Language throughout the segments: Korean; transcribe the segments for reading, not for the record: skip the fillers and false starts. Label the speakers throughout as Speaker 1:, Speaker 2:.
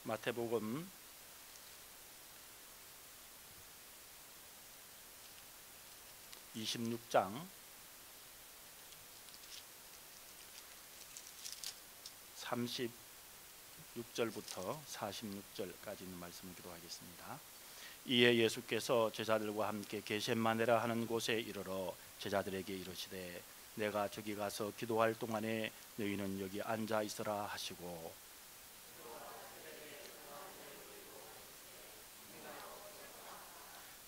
Speaker 1: 마태복음 26장 36절부터 46절까지 있는 말씀을 기도하겠습니다. 이에 예수께서 제자들과 함께 게셈마네라 하는 곳에 이르러 제자들에게 이르시되 내가 저기 가서 기도할 동안에 너희는 여기 앉아 있으라 하시고,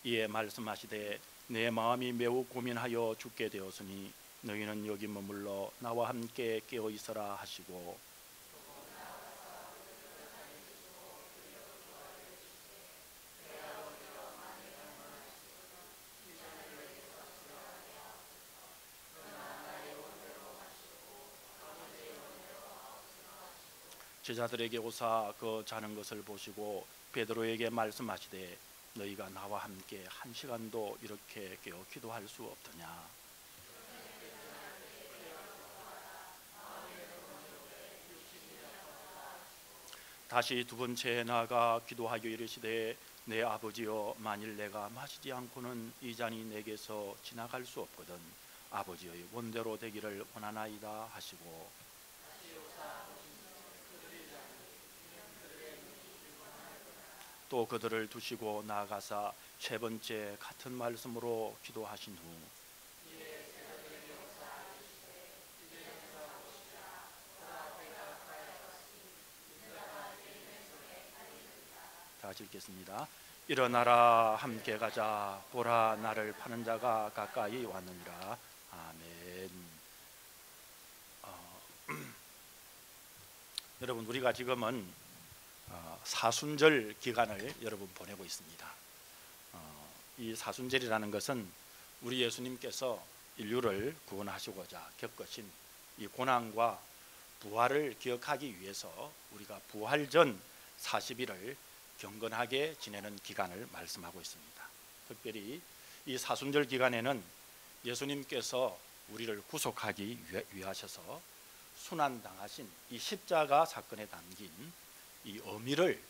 Speaker 1: 이에 말씀하시되 내 마음이 매우 고민하여 죽게 되었으니 너희는 여기 머물러 나와 함께 깨어 있으라 하시고, 제자들에게 오사 그 자는 것을 보시고 베드로에게 말씀하시되 너희가 나와 함께 한 시간도 이렇게 깨어 기도할 수 없더냐. 다시 두 번째 나아가 기도하여 이르시되 내 아버지여, 만일 내가 마시지 않고는 이 잔이 내게서 지나갈 수 없거든 아버지의 원대로 되기를 원하나이다 하시고, 또 그들을 두시고 나아가사 세 번째 같은 말씀으로 기도하신 후 다시 읽겠습니다. 일어나라, 함께 가자. 보라, 나를 파는 자가 가까이 왔느니라. 아멘. 여러분, 우리가 지금은 사순절 기간을 여러분 보내고 있습니다. 이 사순절이라는 것은 우리 예수님께서 인류를 구원하시고자 겪으신 이 고난과 부활을 기억하기 위해서 우리가 부활 전 40일을 경건하게 지내는 기간을 말씀하고 있습니다. 특별히 이 사순절 기간에는 예수님께서 우리를 구속하기 위하셔서 순환당하신 이 십자가 사건에 담긴 이 의미를,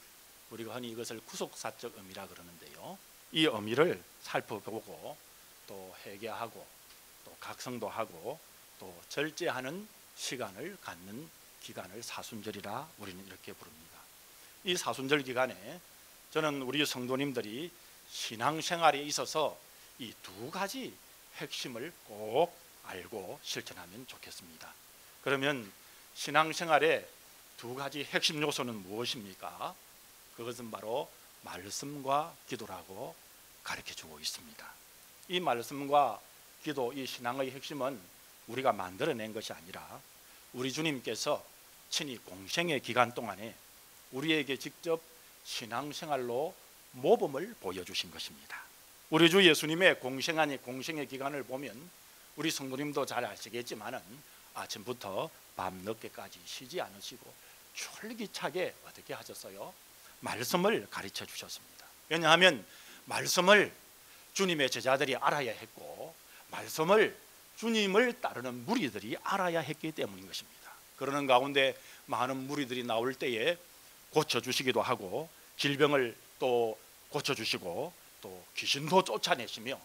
Speaker 1: 우리가 흔히 이것을 구속사적 의미라 그러는데요, 이 의미를 살펴보고 또 회개하고 또 각성도하고 또 절제하는 시간을 갖는 기간을 사순절이라 우리는 이렇게 부릅니다. 이 사순절 기간에 저는 우리 성도님들이 신앙생활에 있어서 이 두 가지 핵심을 꼭 알고 실천하면 좋겠습니다. 그러면 신앙생활의 두 가지 핵심 요소는 무엇입니까? 그것은 바로 말씀과 기도라고 가르쳐주고 있습니다. 이 말씀과 기도, 이 신앙의 핵심은 우리가 만들어낸 것이 아니라 우리 주님께서 친히 공생의 기간 동안에 우리에게 직접 신앙생활로 모범을 보여주신 것입니다. 우리 주 예수님의 공생의 기간을 보면 우리 성도님도 잘 아시겠지만은 아침부터 밤늦게까지 쉬지 않으시고 쫄깃하게 어떻게 하셨어요? 말씀을 가르쳐 주셨습니다. 왜냐하면 말씀을 주님의 제자들이 알아야 했고 말씀을 주님을 따르는 무리들이 알아야 했기 때문인 것입니다. 그러는 가운데 많은 무리들이 나올 때에 고쳐주시기도 하고 질병을 또 고쳐주시고 또 귀신도 쫓아내시며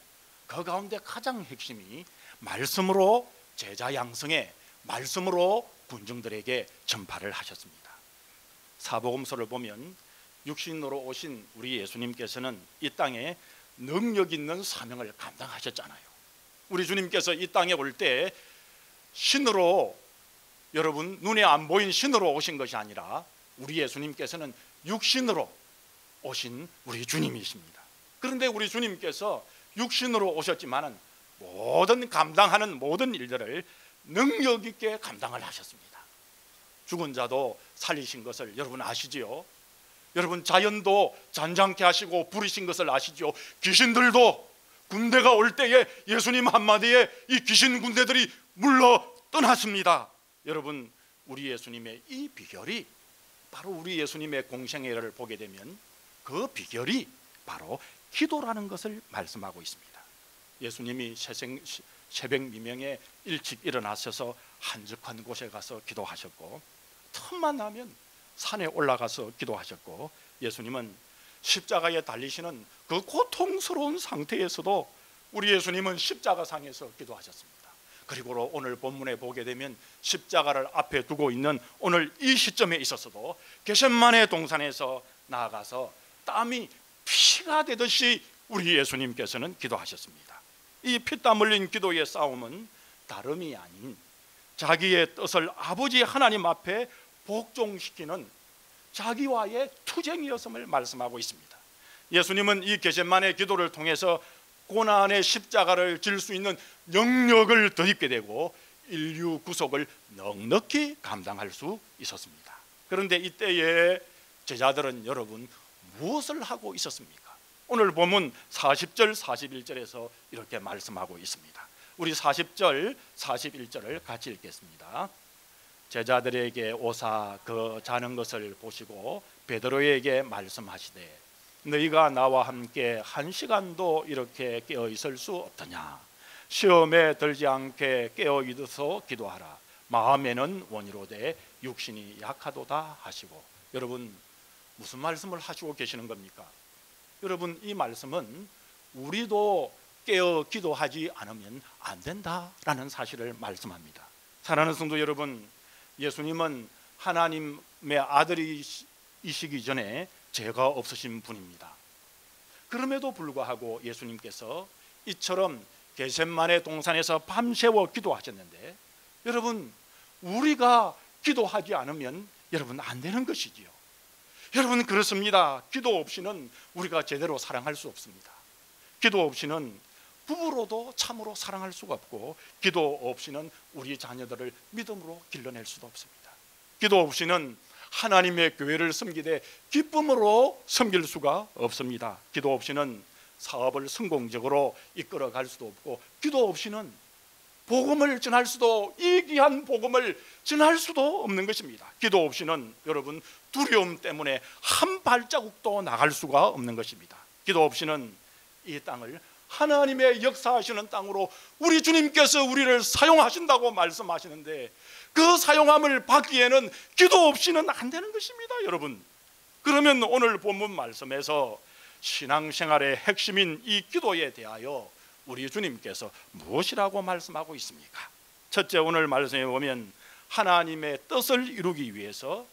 Speaker 1: 그 가운데 가장 핵심이 말씀으로 제자 양성에 말씀으로 군중들에게 전파를 하셨습니다. 사복음서를 보면 육신으로 오신 우리 예수님께서는 이 땅에 능력 있는 사명을 감당하셨잖아요. 우리 주님께서 이 땅에 올 때 신으로, 여러분 눈에 안 보인 신으로 오신 것이 아니라 우리 예수님께서는 육신으로 오신 우리 주님이십니다. 그런데 우리 주님께서 육신으로 오셨지만은 감당하는 모든 일들을 능력 있게 감당을 하셨습니다. 죽은 자도 살리신 것을 여러분 아시지요? 여러분 자연도 잔잔케 하시고 부리신 것을 아시죠? 귀신들도 군대가 올 때에 예수님 한마디에 이 귀신 군대들이 물러 떠났습니다. 여러분, 우리 예수님의 이 비결이 바로 우리 예수님의 공생애를 보게 되면 그 비결이 바로 기도라는 것을 말씀하고 있습니다. 예수님이 새벽 미명에 일찍 일어나셔서 한적한 곳에 가서 기도하셨고 틈만 나면 산에 올라가서 기도하셨고, 예수님은 십자가에 달리시는 그 고통스러운 상태에서도 우리 예수님은 십자가상에서 기도하셨습니다. 그리고 오늘 본문에 보게 되면 십자가를 앞에 두고 있는 오늘 이 시점에 있어서도 겟세마네 동산에서 나아가서 땀이 피가 되듯이 우리 예수님께서는 기도하셨습니다. 이 피땀 흘린 기도의 싸움은 다름이 아닌 자기의 뜻을 아버지 하나님 앞에 복종시키는 자기와의 투쟁이었음을 말씀하고 있습니다. 예수님은 이 겟세마네 기도를 통해서 고난의 십자가를 질 수 있는 영역을 덧입게 되고 인류 구속을 넉넉히 감당할 수 있었습니다. 그런데 이때에 제자들은 여러분 무엇을 하고 있었습니까? 오늘 본문 40절 41절에서 이렇게 말씀하고 있습니다. 우리 40절 41절을 같이 읽겠습니다. 제자들에게 오사 그 자는 것을 보시고 베드로에게 말씀하시되 너희가 나와 함께 한 시간도 이렇게 깨어 있을 수 없더냐. 시험에 들지 않게 깨어 있어서 기도하라. 마음에는 원이로되 육신이 약하도다 하시고. 여러분 무슨 말씀을 하시고 계시는 겁니까? 여러분 이 말씀은 우리도 깨어 기도하지 않으면 안 된다라는 사실을 말씀합니다. 사랑하는 성도 여러분, 예수님은 하나님의 아들이시기 전에 죄가 없으신 분입니다. 그럼에도 불구하고 예수님께서 이처럼 겟세마네 동산에서 밤새워 기도하셨는데, 여러분 우리가 기도하지 않으면 여러분 안 되는 것이지요. 여러분 그렇습니다. 기도 없이는 우리가 제대로 사랑할 수 없습니다. 기도 없이는 부부로도 참으로 사랑할 수가 없고, 기도 없이는 우리 자녀들을 믿음으로 길러낼 수도 없습니다. 기도 없이는 하나님의 교회를 섬기되 기쁨으로 섬길 수가 없습니다. 기도 없이는 사업을 성공적으로 이끌어갈 수도 없고, 기도 없이는 복음을 전할 수도, 이 귀한 복음을 전할 수도 없는 것입니다. 기도 없이는 여러분 두려움 때문에 한 발자국도 나갈 수가 없는 것입니다. 기도 없이는 이 땅을 하나님의 역사하시는 땅으로 우리 주님께서 우리를 사용하신다고 말씀하시는데, 그 사용함을 받기에는 기도 없이는 안 되는 것입니다. 여러분, 그러면 오늘 본문 말씀에서 신앙생활의 핵심인 이 기도에 대하여 우리 주님께서 무엇이라고 말씀하고 있습니까? 첫째, 오늘 말씀에 보면 하나님의 뜻을 이루기 위해서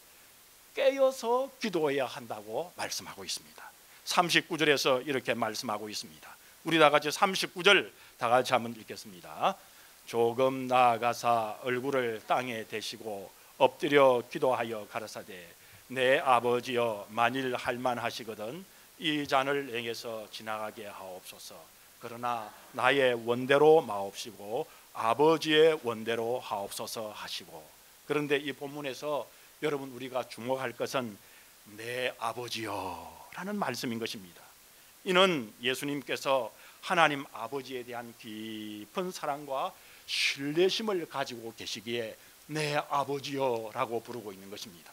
Speaker 1: 깨어서 기도해야 한다고 말씀하고 있습니다. 39절에서 이렇게 말씀하고 있습니다. 우리 다 같이 39절 다 같이 한번 읽겠습니다. 조금 나아가사 얼굴을 땅에 대시고 엎드려 기도하여 가라사대 내 아버지여, 만일 할만하시거든 이 잔을 내게서 지나가게 하옵소서. 그러나 나의 원대로 마옵시고 아버지의 원대로 하옵소서 하시고. 그런데 이 본문에서 여러분 우리가 주목할 것은 내 아버지여 라는 말씀인 것입니다. 이는 예수님께서 하나님 아버지에 대한 깊은 사랑과 신뢰심을 가지고 계시기에 내 아버지여 라고 부르고 있는 것입니다.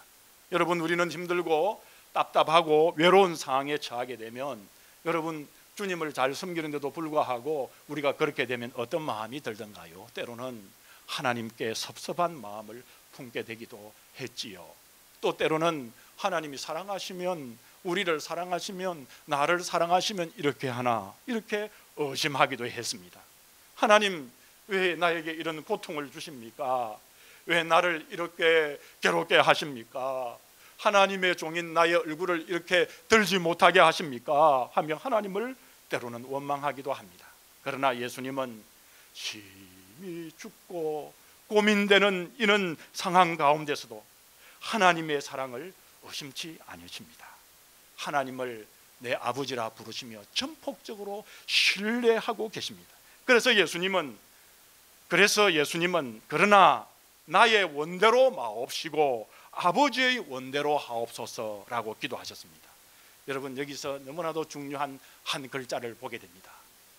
Speaker 1: 여러분 우리는 힘들고 답답하고 외로운 상황에 처하게 되면 여러분 주님을 잘 섬기는데도 불구하고 우리가 그렇게 되면 어떤 마음이 들던가요? 때로는 하나님께 섭섭한 마음을 품게 되기도 했지요. 또 때로는 하나님이 사랑하시면, 우리를 사랑하시면, 나를 사랑하시면 이렇게 하나, 이렇게 의심하기도 했습니다. 하나님 왜 나에게 이런 고통을 주십니까? 왜 나를 이렇게 괴롭게 하십니까? 하나님의 종인 나의 얼굴을 이렇게 들지 못하게 하십니까? 하며 하나님을 때로는 원망하기도 합니다. 그러나 예수님은 심히 춥고 고민되는 이런 상황 가운데서도 하나님의 사랑을 의심치 않으십니다. 하나님을 내 아버지라 부르시며 전폭적으로 신뢰하고 계십니다. 그래서 예수님은 그러나 나의 원대로 마옵시고 아버지의 원대로 하옵소서라고 기도하셨습니다. 여러분 여기서 너무나도 중요한 한 글자를 보게 됩니다.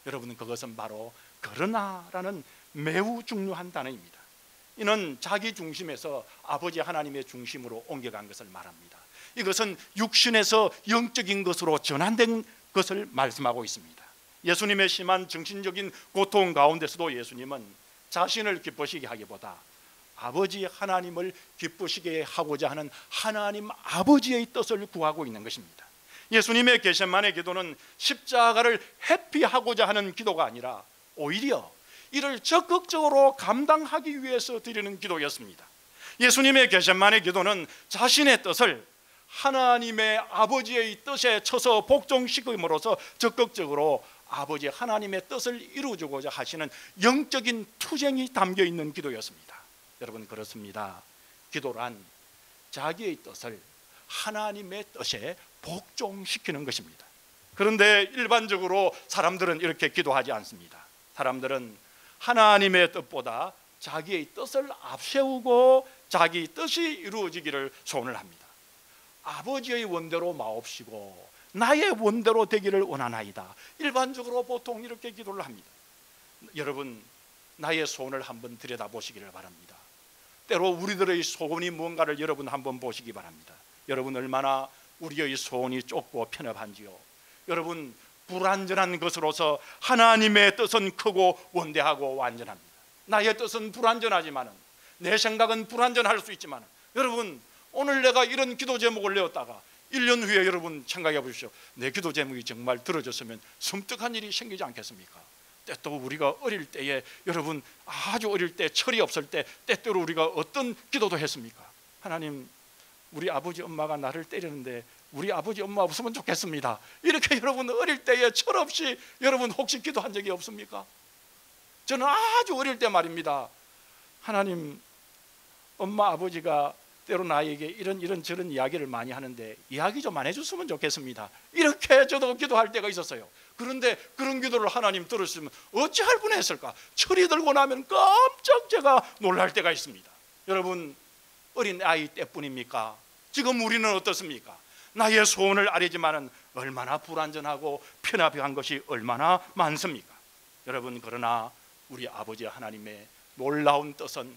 Speaker 1: 여러분 그것은 바로 그러나라는 매우 중요한 단어입니다. 이는 자기 중심에서 아버지 하나님의 중심으로 옮겨간 것을 말합니다. 이것은 육신에서 영적인 것으로 전환된 것을 말씀하고 있습니다. 예수님의 심한 정신적인 고통 가운데서도 예수님은 자신을 기쁘시게 하기보다 아버지 하나님을 기쁘시게 하고자 하는 하나님 아버지의 뜻을 구하고 있는 것입니다. 예수님의 겟세마네 기도는 십자가를 회피하고자 하는 기도가 아니라 오히려 이를 적극적으로 감당하기 위해서 드리는 기도였습니다. 예수님의 겟세마네 기도는 자신의 뜻을 하나님의 아버지의 뜻에 쳐서 복종시킴으로써 적극적으로 아버지 하나님의 뜻을 이루어주고자 하시는 영적인 투쟁이 담겨 있는 기도였습니다. 여러분, 그렇습니다. 기도란 자기의 뜻을 하나님의 뜻에 복종시키는 것입니다. 그런데 일반적으로 사람들은 이렇게 기도하지 않습니다. 사람들은 하나님의 뜻보다 자기의 뜻을 앞세우고 자기 뜻이 이루어지기를 소원을 합니다. 아버지의 원대로 마옵시고 나의 원대로 되기를 원하나이다. 일반적으로 보통 이렇게 기도를 합니다. 여러분, 나의 소원을 한번 들여다보시기를 바랍니다. 때로 우리들의 소원이 무언가를 여러분 한번 보시기 바랍니다. 여러분, 얼마나 우리의 소원이 좁고 편협한지요. 여러분, 불완전한 것으로서 하나님의 뜻은 크고 원대하고 완전합니다. 나의 뜻은 불완전하지만, 내 생각은 불완전할 수 있지만, 여러분, 오늘 내가 이런 기도 제목을 내었다가 1년 후에 여러분 생각해 보십시오. 내 기도 제목이 정말 들어졌으면 섬뜩한 일이 생기지 않겠습니까? 때또 우리가 어릴 때에, 여러분 아주 어릴 때, 철이 없을 때 때때로 우리가 어떤 기도도 했습니까? 하나님, 우리 아버지 엄마가 나를 때리는데 우리 아버지 엄마 없으면 좋겠습니다. 이렇게 여러분 어릴 때에 철없이 여러분 혹시 기도한 적이 없습니까? 저는 아주 어릴 때 말입니다. 하나님, 엄마 아버지가 때로 나에게 이런 저런 이야기를 많이 하는데 이야기 좀 안 해줬으면 좋겠습니다. 이렇게 저도 기도할 때가 있었어요. 그런데 그런 기도를 하나님 들으시면 어찌할 뻔했을까? 철이 들고 나면 깜짝 제가 놀랄 때가 있습니다. 여러분, 어린 아이 때뿐입니까? 지금 우리는 어떻습니까? 나의 소원을 아뢰지만은 얼마나 불완전하고 편협한 것이 얼마나 많습니까? 여러분, 그러나 우리 아버지 하나님의 놀라운 뜻은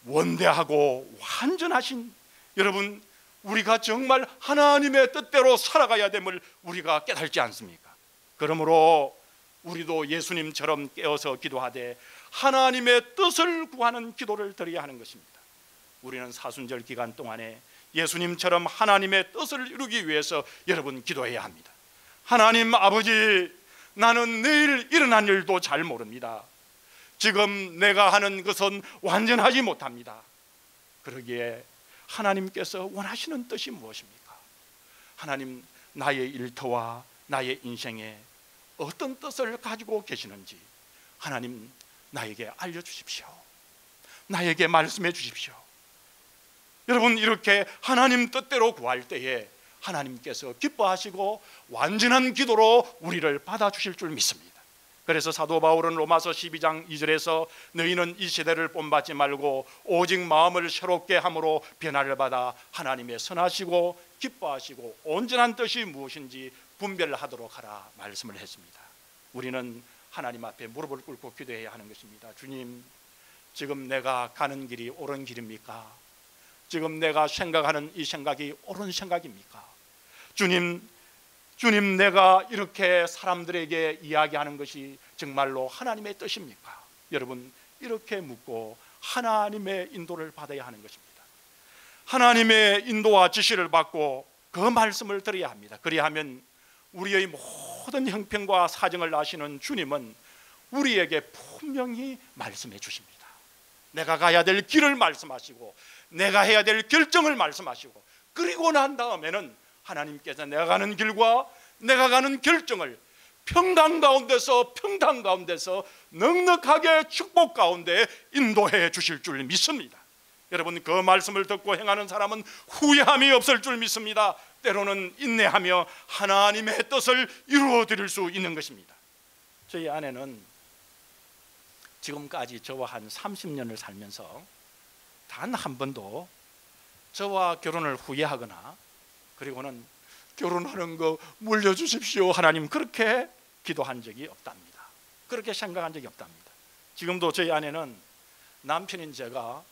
Speaker 1: 원대하고 완전하신, 여러분, 우리가 정말 하나님의 뜻대로 살아가야 됨을 우리가 깨달지 않습니까? 그러므로 우리도 예수님처럼 깨어서 기도하되 하나님의 뜻을 구하는 기도를 드려야 하는 것입니다. 우리는 사순절 기간 동안에 예수님처럼 하나님의 뜻을 이루기 위해서 여러분 기도해야 합니다. 하나님 아버지, 나는 내일 일어난 일도 잘 모릅니다. 지금 내가 하는 것은 완전하지 못합니다. 그러기에 하나님께서 원하시는 뜻이 무엇입니까? 하나님, 나의 일터와 나의 인생에 어떤 뜻을 가지고 계시는지 하나님 나에게 알려주십시오. 나에게 말씀해 주십시오. 여러분, 이렇게 하나님 뜻대로 구할 때에 하나님께서 기뻐하시고 완전한 기도로 우리를 받아주실 줄 믿습니다. 그래서 사도 바울은 로마서 12장 2절에서 너희는 이 시대를 본받지 말고 오직 마음을 새롭게 함으로 변화를 받아 하나님의 선하시고 기뻐하시고 온전한 뜻이 무엇인지 분별하도록 하라 말씀을 했습니다. 우리는 하나님 앞에 무릎을 꿇고 기도해야 하는 것입니다. 주님, 지금 내가 가는 길이 옳은 길입니까? 지금 내가 생각하는 이 생각이 옳은 생각입니까? 주님, 내가 이렇게 사람들에게 이야기하는 것이 정말로 하나님의 뜻입니까? 여러분, 이렇게 묻고 하나님의 인도를 받아야 하는 것입니다. 하나님의 인도와 지시를 받고 그 말씀을 드려야 합니다. 그리하면 우리의 모든 형편과 사정을 아시는 주님은 우리에게 분명히 말씀해 주십니다. 내가 가야 될 길을 말씀하시고 내가 해야 될 결정을 말씀하시고, 그리고 난 다음에는 하나님께서 내가 가는 길과 내가 가는 결정을 평강 가운데서 넉넉하게 축복 가운데 인도해 주실 줄 믿습니다. 여러분, 그 말씀을 듣고 행하는 사람은 후회함이 없을 줄 믿습니다. 때로는 인내하며 하나님의 뜻을 이루어 드릴 수 있는 것입니다. 저희 아내는 지금까지 저와 한 30년을 살면서 단 한 번도 저와 결혼을 후회하거나 그리고는 결혼하는 거 물려주십시오 하나님, 그렇게 기도한 적이 없답니다. 그렇게 생각한 적이 없답니다. 지금도 저희 아내는 남편인 제가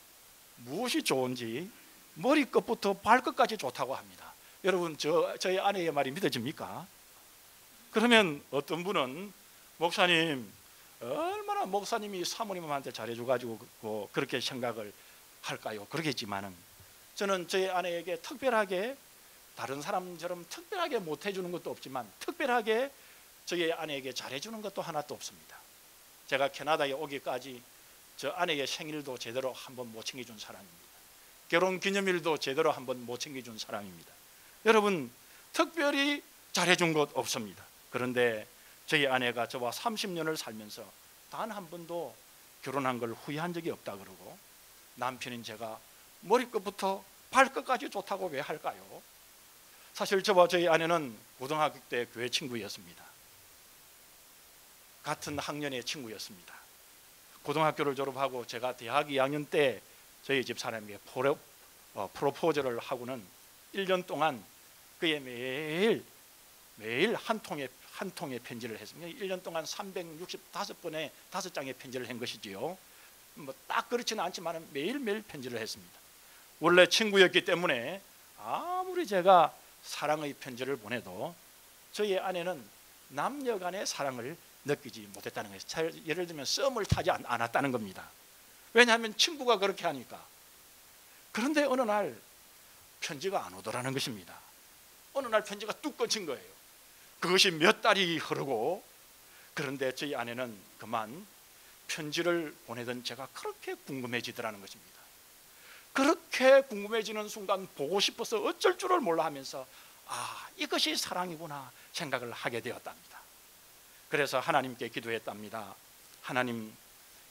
Speaker 1: 무엇이 좋은지 머리끝부터 발끝까지 좋다고 합니다. 여러분, 저희 아내의 말이 믿어집니까? 그러면 어떤 분은 목사님, 얼마나 목사님이 사모님한테 잘해줘가지고 그렇게 생각을 할까요? 그러겠지만은 저는 저희 아내에게 특별하게 다른 사람처럼 특별하게 못 해주는 것도 없지만 특별하게 저희 아내에게 잘해주는 것도 하나도 없습니다. 제가 캐나다에 오기까지 저 아내의 생일도 제대로 한번 못 챙겨준 사람입니다. 결혼기념일도 제대로 한번 못 챙겨준 사람입니다. 여러분, 특별히 잘해준 것 없습니다. 그런데 저희 아내가 저와 30년을 살면서 단 한 번도 결혼한 걸 후회한 적이 없다 그러고, 남편인 제가 머리끝부터 발끝까지 좋다고 왜 할까요? 사실 저와 저희 아내는 고등학교 때 교회 친구였습니다. 같은 학년의 친구였습니다. 고등학교를 졸업하고 제가 대학 2학년 때 저희 집 사람에게 프로포즈를 하고는 1년 동안 그의 매일 한 통의 편지를 했습니다. 1년 동안 365번의 5장의 편지를 한 것이지요. 뭐 딱 그렇지는 않지만 매일매일 편지를 했습니다. 원래 친구였기 때문에 아무리 제가 사랑의 편지를 보내도 저희 아내는 남녀 간의 사랑을 느끼지 못했다는 거예요. 예를 들면 썸을 타지 않았다는 겁니다. 왜냐하면 친구가 그렇게 하니까. 그런데 어느 날 편지가 안 오더라는 것입니다. 어느 날 편지가 뚝 끊긴 거예요. 그것이 몇 달이 흐르고, 그런데 저희 아내는 그만 편지를 보내던 제가 그렇게 궁금해지더라는 것입니다. 그렇게 궁금해지는 순간 보고 싶어서 어쩔 줄을 몰라 하면서 이것이 사랑이구나 생각을 하게 되었답니다. 그래서 하나님께 기도했답니다. 하나님,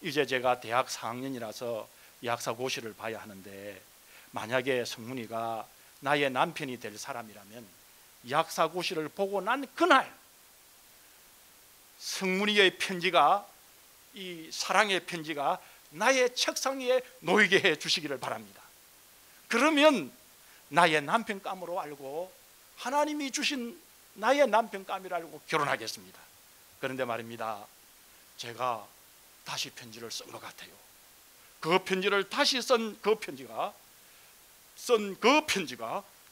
Speaker 1: 이제 제가 대학 4학년이라서 약사고시를 봐야 하는데 만약에 성문이가 나의 남편이 될 사람이라면 약사고시를 보고 난 그날 성문이의 편지가, 이 사랑의 편지가 나의 책상 위에 놓이게 해 주시기를 바랍니다. 그러면 나의 남편감으로 알고 하나님이 주신 나의 남편감이라 알고 결혼하겠습니다. 그런데 말입니다, 제가 다시 편지를 쓴 것 같아요. 그 편지를 다시 쓴 그 편지가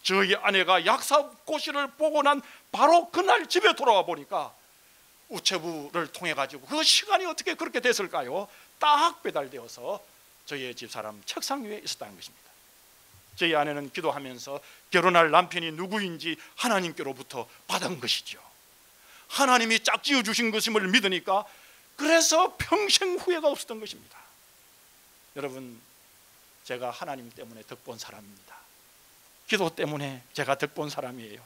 Speaker 1: 저희 아내가 약사고시를 보고 난 바로 그날 집에 돌아와 보니까 우체부를 통해 가지고 그 시간이 어떻게 그렇게 됐을까요? 딱 배달되어서 저희 집사람 책상 위에 있었다는 것입니다. 저희 아내는 기도하면서 결혼할 남편이 누구인지 하나님께로부터 받은 것이죠. 하나님이 짝지어 주신 것임을 믿으니까 그래서 평생 후회가 없었던 것입니다. 여러분, 제가 하나님 때문에 덕본 사람입니다. 기도 때문에 제가 덕본 사람이에요.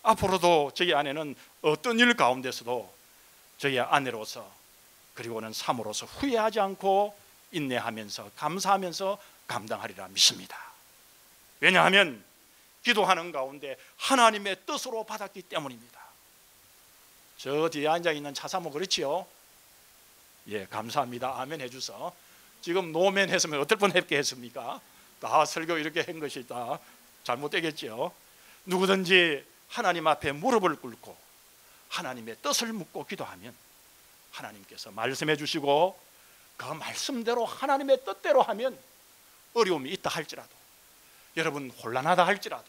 Speaker 1: 앞으로도 저희 아내는 어떤 일 가운데서도 저희 아내로서, 그리고는 사모로서 후회하지 않고 인내하면서 감사하면서 감당하리라 믿습니다. 왜냐하면 기도하는 가운데 하나님의 뜻으로 받았기 때문입니다. 저 뒤에 앉아있는 차사모 그렇지요? 예, 감사합니다. 아멘 해주서. 지금 노멘 했으면 어떨 뻔했게 했습니까? 다 설교 이렇게 한 것이 다 잘못되겠죠. 누구든지 하나님 앞에 무릎을 꿇고 하나님의 뜻을 묻고 기도하면 하나님께서 말씀해 주시고 그 말씀대로 하나님의 뜻대로 하면 어려움이 있다 할지라도, 여러분 혼란하다 할지라도,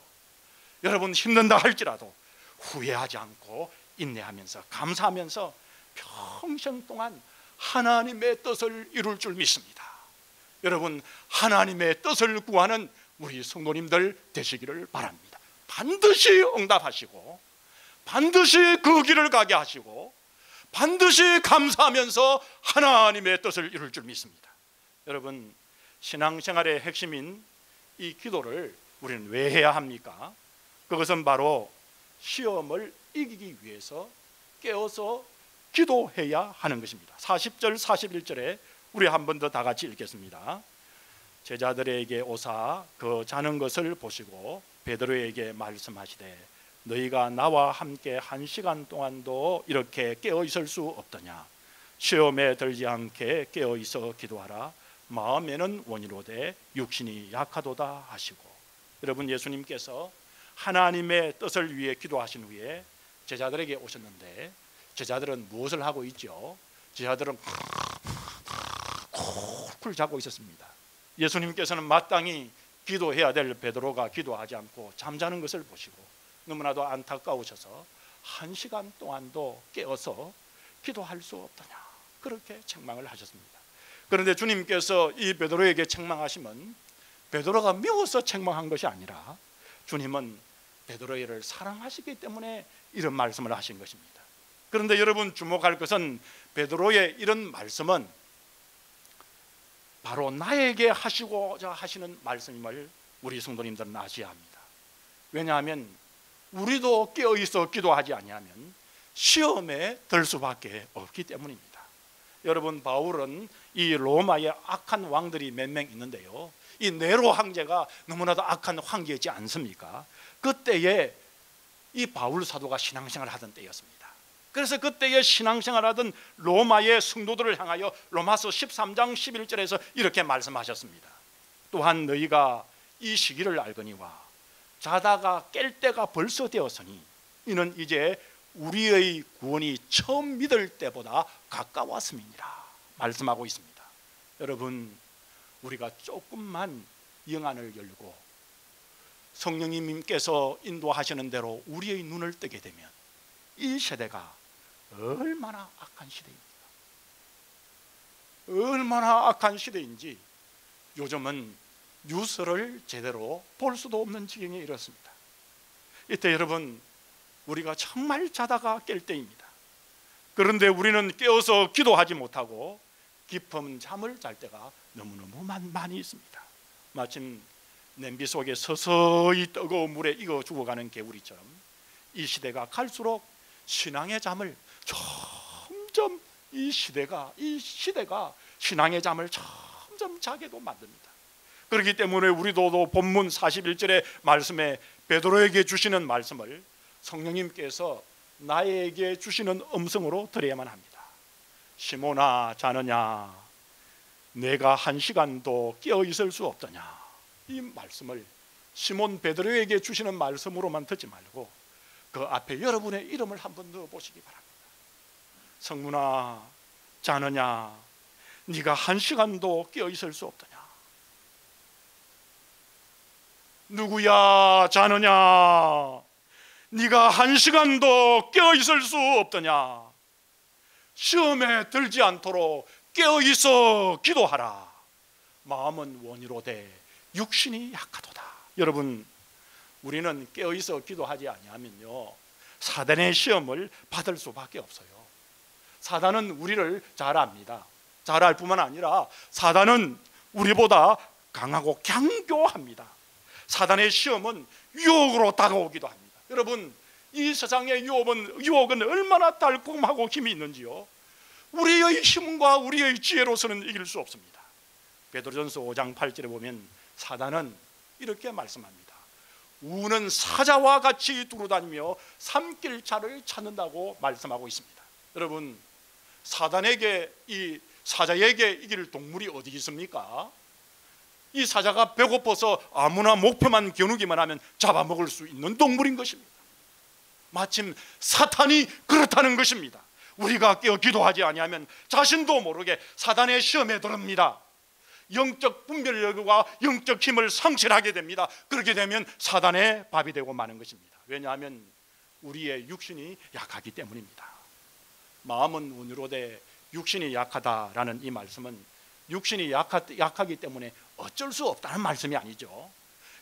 Speaker 1: 여러분 힘든다 할지라도 후회하지 않고 인내하면서 감사하면서 평생 동안 하나님의 뜻을 이룰 줄 믿습니다. 여러분, 하나님의 뜻을 구하는 우리 성도님들 되시기를 바랍니다. 반드시 응답하시고 반드시 그 길을 가게 하시고 반드시 감사하면서 하나님의 뜻을 이룰 줄 믿습니다. 여러분, 신앙생활의 핵심인 이 기도를 우리는 왜 해야 합니까? 그것은 바로 시험을 이기기 위해서 깨어서 기도해야 하는 것입니다. 40절 41절에 우리 한 번 더 다 같이 읽겠습니다. 제자들에게 오사 그 자는 것을 보시고 베드로에게 말씀하시되 너희가 나와 함께 1시간 동안도 이렇게 깨어 있을 수 없더냐. 시험에 들지 않게 깨어 있어 기도하라. 마음에는 원이로되 육신이 약하도다 하시고. 여러분, 예수님께서 하나님의 뜻을 위해 기도하신 후에 제자들에게 오셨는데 제자들은 무엇을 하고 있죠? 제자들은 쿨쿨 자고 있었습니다. 예수님께서는 마땅히 기도해야 될 베드로가 기도하지 않고 잠자는 것을 보시고 너무나도 안타까우셔서 1시간 동안도 깨어서 기도할 수 없더냐, 그렇게 책망을 하셨습니다. 그런데 주님께서 이 베드로에게 책망하시면 베드로가 미워서 책망한 것이 아니라 주님은 베드로를 사랑하시기 때문에 이런 말씀을 하신 것입니다. 그런데 여러분 주목할 것은 베드로의 이런 말씀은 바로 나에게 하시고자 하시는 말씀임을 우리 성도님들은 아셔야 합니다. 왜냐하면 우리도 깨어있어 기도하지 아니하면 시험에 들 수밖에 없기 때문입니다. 여러분 바울은 이 로마의 악한 왕들이 몇 명 있는데요, 이 네로 황제가 너무나도 악한 황제였지 않습니까? 그때에 이 바울 사도가 신앙생활을 하던 때였습니다. 그래서 그때에 신앙생활을 하던 로마의 성도들을 향하여 로마서 13장 11절에서 이렇게 말씀하셨습니다. 또한 너희가 이 시기를 알거니와 자다가 깰 때가 벌써 되었으니 이는 이제 우리의 구원이 처음 믿을 때보다 가까웠음이니라 말씀하고 있습니다. 여러분 우리가 조금만 영안을 열고 성령님께서 인도하시는 대로 우리의 눈을 뜨게 되면 이 세대가 얼마나 악한 시대입니까? 얼마나 악한 시대인지 요즘은 뉴스를 제대로 볼 수도 없는 지경에 이렇습니다. 이때 여러분 우리가 정말 자다가 깰 때입니다. 그런데 우리는 깨어서 기도하지 못하고 깊은 잠을 잘 때가 너무너무 많이 있습니다. 마침 냄비 속에 서서히 뜨거운 물에 익어 죽어가는 개구리처럼 이 시대가 갈수록 신앙의 잠을 점점 이 시대가 신앙의 잠을 점점 자게도 만듭니다. 그렇기 때문에 우리도 본문 41절의 말씀에 베드로에게 주시는 말씀을 성령님께서 나에게 주시는 음성으로 드려야만 합니다. 시몬아 자느냐 내가 한 시간도 깨어 있을 수 없더냐. 이 말씀을 시몬 베드로에게 주시는 말씀으로만 듣지 말고 그 앞에 여러분의 이름을 한번 넣어 보시기 바랍니다. 성문아 자느냐 네가 한 시간도 깨어 있을 수 없더냐. 누구야 자느냐 네가 한 시간도 깨어 있을 수 없더냐. 시험에 들지 않도록 깨어 있어 기도하라. 마음은 원이로되 육신이 약하도다. 여러분 우리는 깨어 있어 기도하지 아니하면요 사단의 시험을 받을 수밖에 없어요. 사단은 우리를 잘 압니다. 잘 알 뿐만 아니라 사단은 우리보다 강하고 강교합니다. 사단의 시험은 유혹으로 다가오기도 합니다. 여러분 이 세상의 유혹은 얼마나 달콤하고 힘이 있는지요 우리의 힘과 우리의 지혜로서는 이길 수 없습니다. 베드로전서 5장 8절에 보면 사단은 이렇게 말씀합니다. 우는 사자와 같이 두루다니며 삼킬차를 찾는다고 말씀하고 있습니다. 여러분 사단에게 이 사자에게 이길 동물이 어디 있습니까? 이 사자가 배고파서 아무나 목표만 겨누기만 하면 잡아먹을 수 있는 동물인 것입니다. 마침 사탄이 그렇다는 것입니다. 우리가 깨어 기도하지 아니하면 자신도 모르게 사단의 시험에 들습니다. 영적 분별력과 영적 힘을 상실하게 됩니다. 그렇게 되면 사단의 밥이 되고 마는 것입니다. 왜냐하면 우리의 육신이 약하기 때문입니다. 마음은 온유로되 육신이 약하다라는 이 말씀은 육신이 약하기 때문에 어쩔 수 없다는 말씀이 아니죠.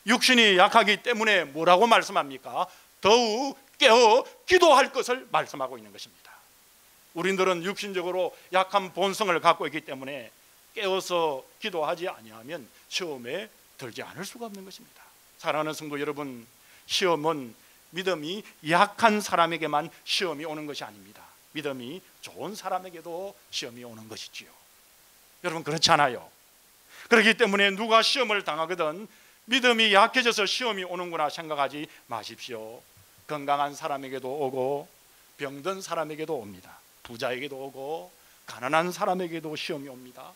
Speaker 1: 육신이 약하기 때문에 뭐라고 말씀합니까? 더욱 깨어 기도할 것을 말씀하고 있는 것입니다. 우리들은 육신적으로 약한 본성을 갖고 있기 때문에 깨어서 기도하지 아니하면 시험에 들지 않을 수가 없는 것입니다. 사랑하는 성도 여러분, 시험은 믿음이 약한 사람에게만 시험이 오는 것이 아닙니다. 믿음이 좋은 사람에게도 시험이 오는 것이지요. 여러분 그렇지 않아요? 그렇기 때문에 누가 시험을 당하거든 믿음이 약해져서 시험이 오는구나 생각하지 마십시오. 건강한 사람에게도 오고 병든 사람에게도 옵니다. 부자에게도 오고 가난한 사람에게도 시험이 옵니다.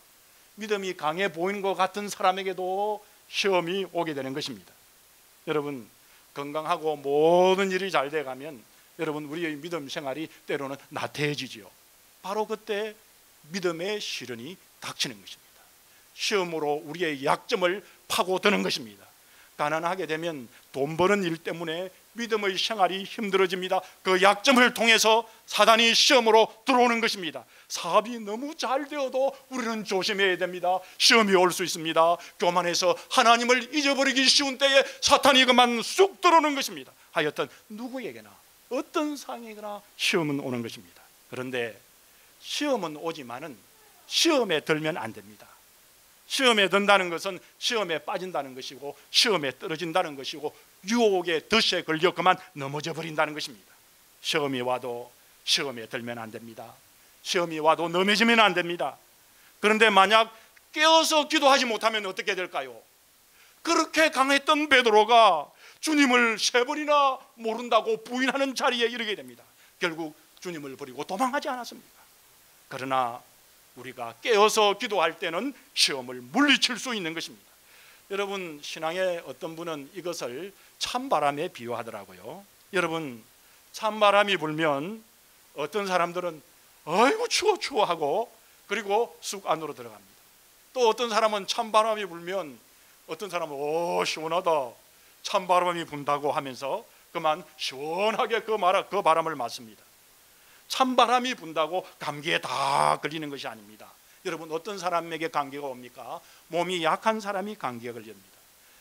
Speaker 1: 믿음이 강해 보이는 것 같은 사람에게도 시험이 오게 되는 것입니다. 여러분 건강하고 모든 일이 잘 돼가면 여러분 우리의 믿음 생활이 때로는 나태해지지요. 바로 그때 믿음의 시련이 닥치는 것입니다. 시험으로 우리의 약점을 파고드는 것입니다. 가난하게 되면 돈 버는 일 때문에 믿음의 생활이 힘들어집니다. 그 약점을 통해서 사단이 시험으로 들어오는 것입니다. 사업이 너무 잘 되어도 우리는 조심해야 됩니다. 시험이 올 수 있습니다. 교만해서 하나님을 잊어버리기 쉬운 때에 사탄이 그만 쑥 들어오는 것입니다. 하여튼 누구에게나 어떤 상황이거나 시험은 오는 것입니다. 그런데 시험은 오지만은 시험에 들면 안 됩니다. 시험에 든다는 것은 시험에 빠진다는 것이고, 시험에 떨어진다는 것이고, 유혹의 덫에 걸려 그만 넘어져 버린다는 것입니다. 시험이 와도 시험에 들면 안 됩니다. 시험이 와도 넘어지면 안 됩니다. 그런데 만약 깨어서 기도하지 못하면 어떻게 될까요? 그렇게 강했던 베드로가 주님을 세 번이나 모른다고 부인하는 자리에 이르게 됩니다. 결국 주님을 버리고 도망하지 않았습니까? 그러나 우리가 깨어서 기도할 때는 시험을 물리칠 수 있는 것입니다. 여러분, 신앙의 어떤 분은 이것을 찬바람에 비유하더라고요. 여러분, 찬바람이 불면 어떤 사람들은 아이고 추워 추워 하고 그리고 쑥 안으로 들어갑니다. 또 어떤 사람은 찬바람이 불면 어떤 사람은 오 시원하다, 찬바람이 분다고 하면서 그만 시원하게 그 바람을 맞습니다. 찬바람이 분다고 감기에 다 걸리는 것이 아닙니다. 여러분, 어떤 사람에게 감기가 옵니까? 몸이 약한 사람이 감기에 걸립니다.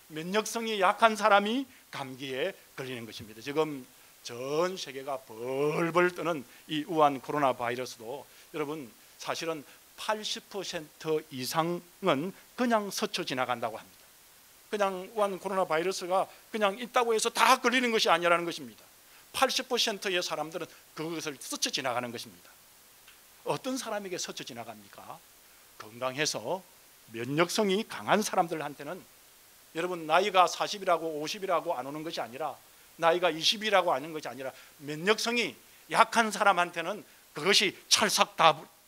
Speaker 1: 면역성이 약한 사람이 감기에 걸리는 것입니다. 지금 전 세계가 벌벌 뜨는 이 우한 코로나 바이러스도 여러분 사실은 80% 이상은 그냥 스쳐 지나간다고 합니다. 그냥 우한 코로나 바이러스가 그냥 있다고 해서 다 걸리는 것이 아니라는 것입니다. 80%의 사람들은 그것을 스쳐 지나가는 것입니다. 어떤 사람에게 스쳐 지나갑니까? 건강해서 면역성이 강한 사람들한테는, 여러분 나이가 40이라고 50이라고 안 오는 것이 아니라, 나이가 20이라고 하는 것이 아니라 면역성이 약한 사람한테는 그것이 찰싹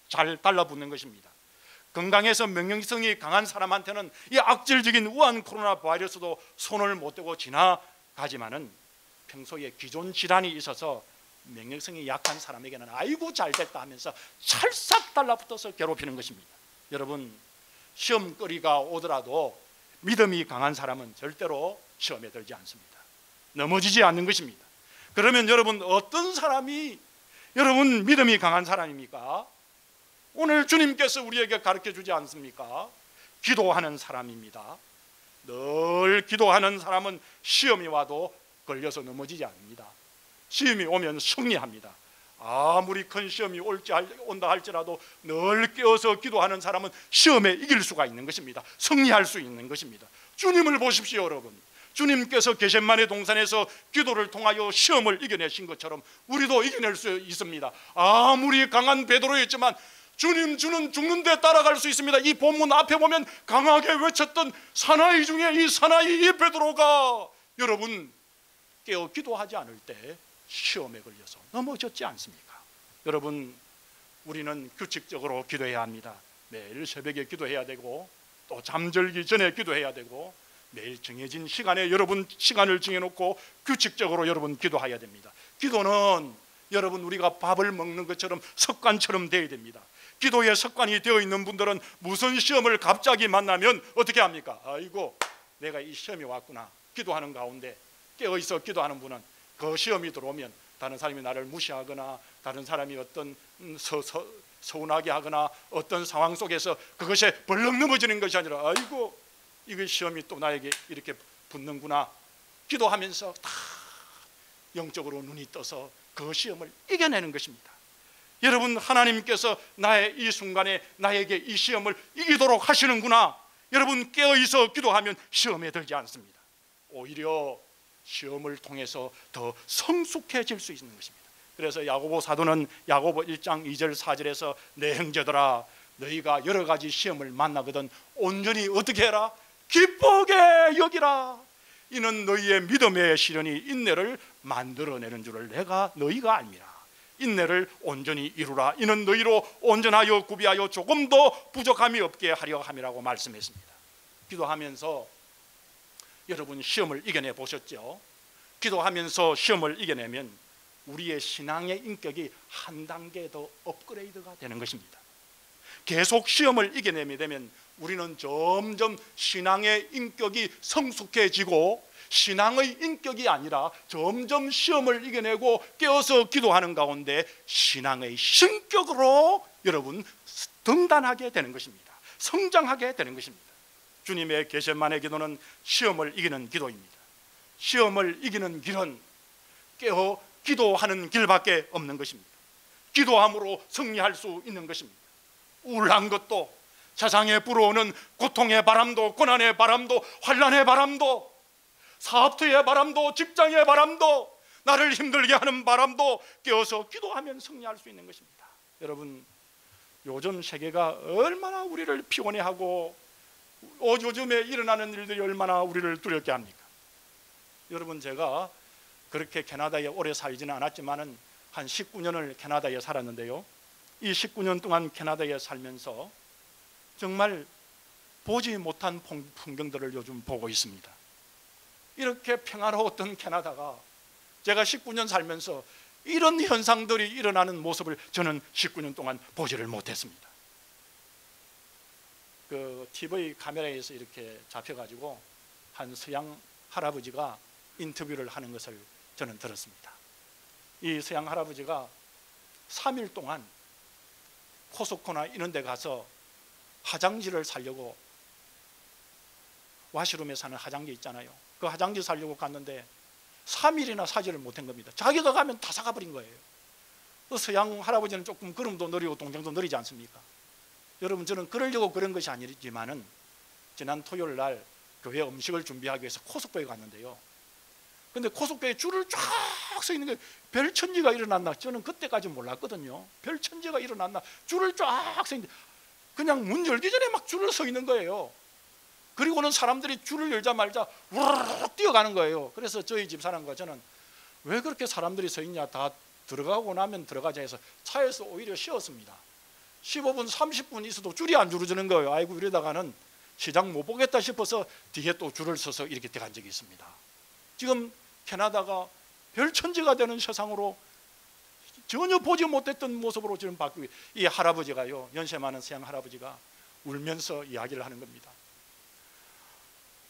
Speaker 1: 잘 달라붙는 것입니다. 건강해서 면역성이 강한 사람한테는 이 악질적인 우한 코로나 바이러스도 손을 못 대고 지나가지만은 평소에 기존 질환이 있어서 면역성이 약한 사람에게는 아이고 잘됐다 하면서 찰싹 달라붙어서 괴롭히는 것입니다. 여러분, 시험거리가 오더라도 믿음이 강한 사람은 절대로 시험에 들지 않습니다. 넘어지지 않는 것입니다. 그러면 여러분, 어떤 사람이 여러분 믿음이 강한 사람입니까? 오늘 주님께서 우리에게 가르쳐 주지 않습니까? 기도하는 사람입니다. 늘 기도하는 사람은 시험이 와도 걸려서 넘어지지 않습니다. 시험이 오면 승리합니다. 아무리 큰 시험이 온다 할지라도 늘 깨어서 기도하는 사람은 시험에 이길 수가 있는 것입니다. 승리할 수 있는 것입니다. 주님을 보십시오, 여러분. 주님께서 겟세마네 동산에서 기도를 통하여 시험을 이겨내신 것처럼 우리도 이겨낼 수 있습니다. 아무리 강한 베드로였지만 주님 주는 죽는데 따라갈 수 있습니다. 이 본문 앞에 보면 강하게 외쳤던 사나이 중에 이 사나이 이 베드로가 여러분 깨어 기도하지 않을 때 시험에 걸려서 넘어졌지 않습니까? 여러분, 우리는 규칙적으로 기도해야 합니다. 매일 새벽에 기도해야 되고 또 잠들기 전에 기도해야 되고 매일 정해진 시간에 여러분 시간을 정해놓고 규칙적으로 여러분 기도해야 됩니다. 기도는 여러분 우리가 밥을 먹는 것처럼 습관처럼 되어야 됩니다. 기도의 습관이 되어 있는 분들은 무슨 시험을 갑자기 만나면 어떻게 합니까? 아이고 내가 이 시험이 왔구나. 기도하는 가운데 깨어있어 기도하는 분은 그 시험이 들어오면 다른 사람이 나를 무시하거나 다른 사람이 어떤 서운하게 하거나 어떤 상황 속에서 그것에 벌렁 넘어지는 것이 아니라 아이고 이거 시험이 또 나에게 이렇게 붙는구나. 기도하면서 다 영적으로 눈이 떠서 그 시험을 이겨내는 것입니다. 여러분, 하나님께서 나의 이 순간에 나에게 이 시험을 이기도록 하시는구나. 여러분 깨어있어 기도하면 시험에 들지 않습니다. 오히려 시험을 통해서 더 성숙해질 수 있는 것입니다. 그래서 야고보 사도는 야고보 1장 2절 4절에서 내 형제들아 너희가 여러 가지 시험을 만나거든 온전히 어떻게 해라? 기쁘게 여기라. 이는 너희의 믿음의 시련이 인내를 만들어내는 줄을 너희가 알미라. 인내를 온전히 이루라. 이는 너희로 온전하여 구비하여 조금도 부족함이 없게 하려 함이라고 말씀했습니다. 기도하면서 여러분 시험을 이겨내 보셨죠? 기도하면서 시험을 이겨내면 우리의 신앙의 인격이 한 단계 더 업그레이드가 되는 것입니다. 계속 시험을 이겨내게 되면 우리는 점점 신앙의 인격이 성숙해지고 신앙의 인격이 아니라 점점 시험을 이겨내고 깨어서 기도하는 가운데 신앙의 신격으로 여러분 등단하게 되는 것입니다. 성장하게 되는 것입니다. 주님의 겟세마네 기도는 시험을 이기는 기도입니다. 시험을 이기는 길은 깨어 기도하는 길밖에 없는 것입니다. 기도함으로 승리할 수 있는 것입니다. 우울한 것도, 세상에 불어오는 고통의 바람도, 고난의 바람도, 환난의 바람도, 사업투의 바람도, 직장의 바람도, 나를 힘들게 하는 바람도 깨어서 기도하면 승리할 수 있는 것입니다. 여러분, 요즘 세계가 얼마나 우리를 피곤해하고 요즘에 일어나는 일들이 얼마나 우리를 두렵게 합니까? 여러분, 제가 그렇게 캐나다에 오래 살지는 않았지만은 한 19년을 캐나다에 살았는데요, 이 19년 동안 캐나다에 살면서 정말 보지 못한 풍경들을 요즘 보고 있습니다. 이렇게 평화로웠던 캐나다가 제가 19년 살면서 이런 현상들이 일어나는 모습을 저는 19년 동안 보지를 못했습니다. 그 TV 카메라에서 이렇게 잡혀가지고 한 서양 할아버지가 인터뷰를 하는 것을 저는 들었습니다. 이 서양 할아버지가 3일 동안 코스코나 이런 데 가서 화장지를 사려고, 와시룸에 사는 화장지 있잖아요, 그 화장지 사려고 갔는데 3일이나 사지를 못한 겁니다. 자기가 가면 다 사가버린 거예요. 그 서양 할아버지는 조금 걸음도 느리고 동작도 느리지 않습니까? 여러분, 저는 그러려고 그런 것이 아니지만은 지난 토요일 날 교회 음식을 준비하기 위해서 코스코에 갔는데요, 근데 코스코에 줄을 쫙 서 있는 게 별천지가 일어났나, 저는 그때까지 몰랐거든요. 별천지가 일어났나, 줄을 쫙 서 있는데 그냥 문 열기 전에 막 줄을 서 있는 거예요. 그리고는 사람들이 줄을 열자마자 우르르 뛰어가는 거예요. 그래서 저희 집사람과 저는 왜 그렇게 사람들이 서 있냐, 다 들어가고 나면 들어가자 해서 차에서 오히려 쉬었습니다. 15분 30분 있어도 줄이 안 줄어드는 거예요. 아이고, 이러다가는 시장 못 보겠다 싶어서 뒤에 또 줄을 서서 이렇게 들어간 적이 있습니다. 지금 캐나다가 별천지가 되는 세상으로 전혀 보지 못했던 모습으로 지금 바뀌고, 이 할아버지가요, 연세 많은 서양 할아버지가 울면서 이야기를 하는 겁니다.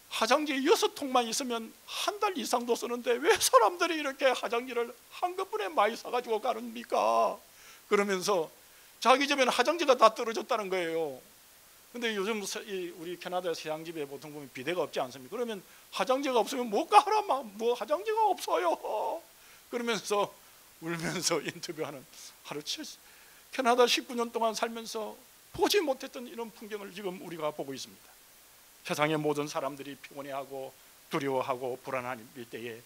Speaker 1: 화장지 6통만 있으면 한 달 이상도 쓰는데 왜 사람들이 이렇게 화장지를 한꺼번에 많이 사가지고 가는입니까? 그러면서 자기 집에는 화장지가 다 떨어졌다는 거예요. 근데 요즘 우리 캐나다 서양집에 보통 보면 비데가 없지 않습니까? 그러면 화장지가 없으면 못 가라, 뭐 화장지가 없어요. 그러면서 울면서 인터뷰하는, 캐나다 19년 동안 살면서 보지 못했던 이런 풍경을 지금 우리가 보고 있습니다. 세상의 모든 사람들이 피곤해하고 두려워하고 불안한 때에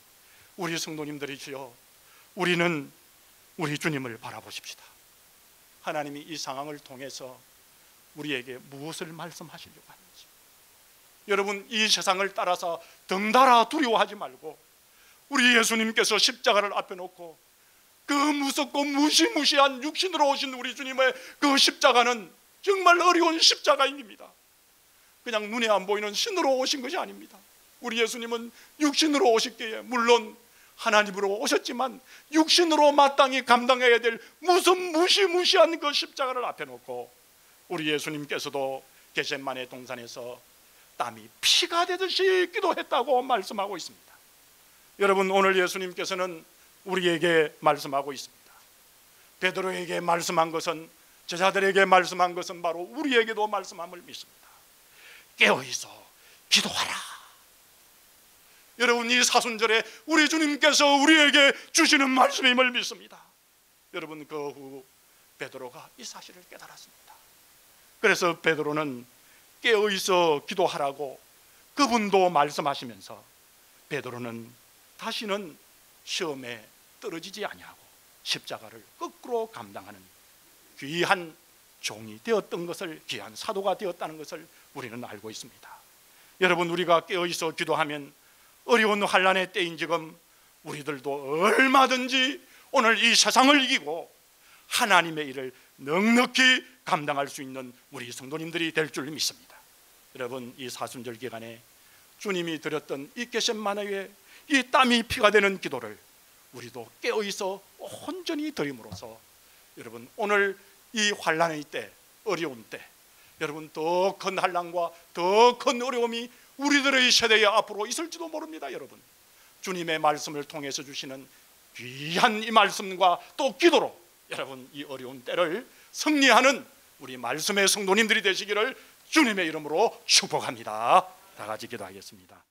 Speaker 1: 우리 성도님들이시여, 우리는 우리 주님을 바라보십시다. 하나님이 이 상황을 통해서 우리에게 무엇을 말씀하시려고 하는지, 여러분, 이 세상을 따라서 덩달아 두려워하지 말고 우리 예수님께서 십자가를 앞에 놓고 그 무섭고 무시무시한 육신으로 오신 우리 주님의 그 십자가는 정말 어려운 십자가입니다. 그냥 눈에 안 보이는 신으로 오신 것이 아닙니다. 우리 예수님은 육신으로 오셨기에 물론 하나님으로 오셨지만 육신으로 마땅히 감당해야 될 무슨 무시무시한 그 십자가를 앞에 놓고 우리 예수님께서도 겟세마네 동산에서 땀이 피가 되듯이 기도했다고 말씀하고 있습니다. 여러분, 오늘 예수님께서는 우리에게 말씀하고 있습니다. 베드로에게 말씀한 것은, 제자들에게 말씀한 것은 바로 우리에게도 말씀함을 믿습니다. 깨어있어 기도하라. 여러분, 이 사순절에 우리 주님께서 우리에게 주시는 말씀임을 믿습니다. 여러분, 그 후 베드로가 이 사실을 깨달았습니다. 그래서 베드로는 깨어있어 기도하라고 그분도 말씀하시면서 베드로는 다시는 시험에 떨어지지 아니하고 십자가를 거꾸로 감당하는 귀한 종이 되었던 것을, 귀한 사도가 되었다는 것을 우리는 알고 있습니다. 여러분, 우리가 깨어있어 기도하면 어려운 환난의 때인 지금 우리들도 얼마든지 오늘 이 세상을 이기고 하나님의 일을 넉넉히 감당할 수 있는 우리 성도님들이 될 줄 믿습니다. 여러분, 이 사순절 기간에 주님이 드렸던 이 겟세마네의 이 땀이 피가 되는 기도를 우리도 깨어있어 온전히 드림으로써 여러분, 오늘 이 환난의 때, 어려운 때 여러분 더 큰 한란과 더 큰 어려움이 우리들의 세대에 앞으로 있을지도 모릅니다. 여러분, 주님의 말씀을 통해서 주시는 귀한 이 말씀과 또 기도로 여러분 이 어려운 때를 승리하는 우리 말씀의 성도님들이 되시기를 주님의 이름으로 축복합니다. 다 같이 기도하겠습니다.